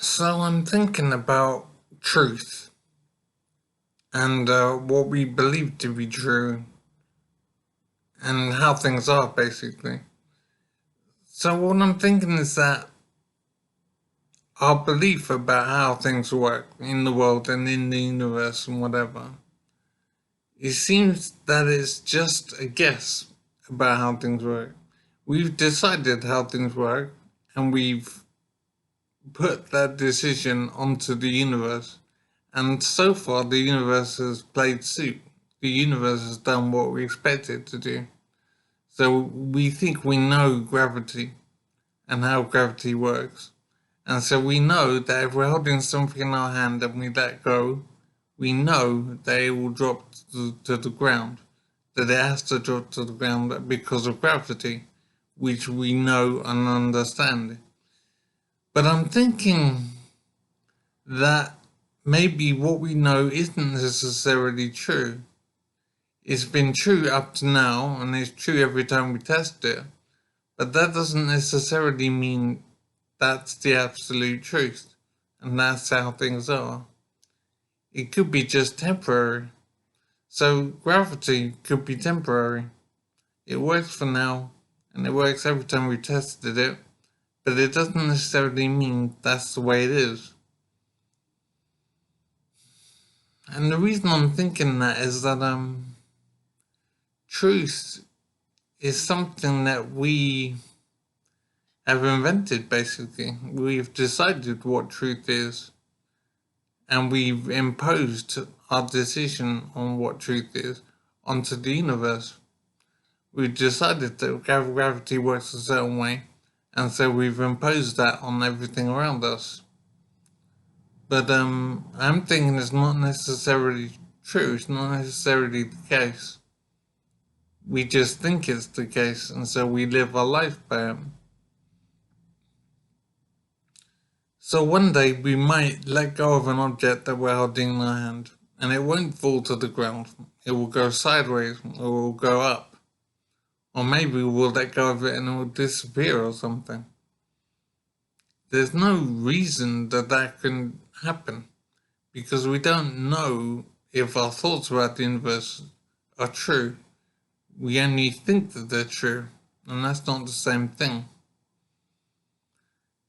So I'm thinking about truth and what we believe to be true and how things are, basically. So what I'm thinking is that our belief about how things work in the world and in the universe and whatever, it seems that it's just a guess about how things work. We've decided how things work and we've put that decision onto the universe. And so far, the universe has played suit. The universe has done what we expect it to do. So we think we know gravity and how gravity works. And so we know that if we're holding something in our hand and we let go, we know that it will drop to the ground. That it has to drop to the ground because of gravity, which we know and understand. But I'm thinking that maybe what we know isn't necessarily true. It's been true up to now, and it's true every time we test it, but that doesn't necessarily mean that's the absolute truth, and that's how things are. It could be just temporary. So gravity could be temporary. It works for now, and it works every time we tested it, but it doesn't necessarily mean that's the way it is. And the reason I'm thinking that is that truth is something that we have invented, basically. We've decided what truth is, and we've imposed our decision on what truth is onto the universe. We've decided that gravity works a certain way, and so we've imposed that on everything around us. But I'm thinking it's not necessarily true, it's not necessarily the case. We just think it's the case, and so we live our life by it. So one day we might let go of an object that we're holding in our hand, and it won't fall to the ground. It will go sideways, or it will go up. Or maybe we'll let go of it and it will disappear or something. There's no reason that that can happen, because we don't know if our thoughts about the universe are true. We only think that they're true, and that's not the same thing.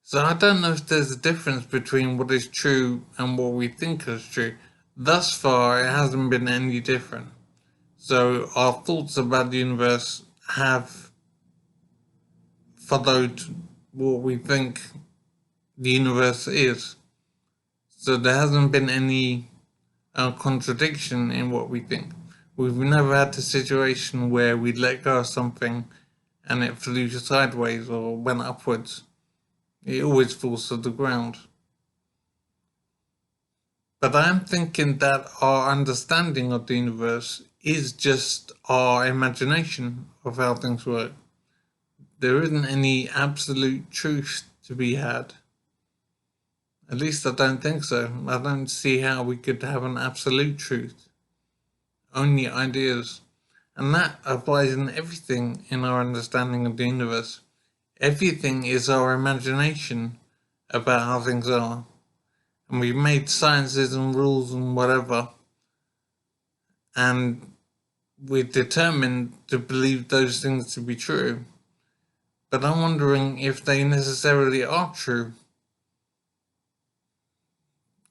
So I don't know if there's a difference between what is true and what we think is true. Thus far, it hasn't been any different. So our thoughts about the universe have followed what we think the universe is. So there hasn't been any contradiction in what we think. We've never had a situation where we let go of something and it flew sideways or went upwards. It always falls to the ground. But I'm thinking that our understanding of the universe is just our imagination of how things work. There isn't any absolute truth to be had. At least I don't think so. I don't see how we could have an absolute truth. Only ideas. And that applies in everything in our understanding of the universe. Everything is our imagination about how things are. And we've made sciences and rules and whatever. And we're determined to believe those things to be true. But I'm wondering if they necessarily are true.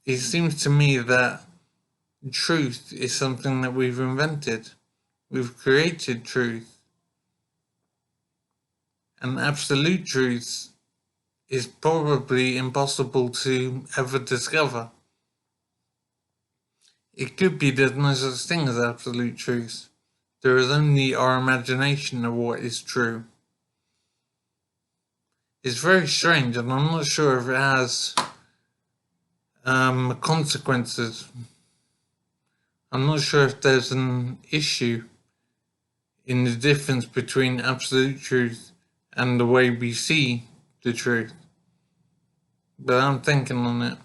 It seems to me that truth is something that we've invented. We've created truth. And absolute truth is probably impossible to ever discover. It could be there's no such thing as absolute truth. There is only our imagination of what is true. It's very strange, and I'm not sure if it has consequences. I'm not sure if there's an issue in the difference between absolute truth and the way we see the truth. But I'm thinking on it.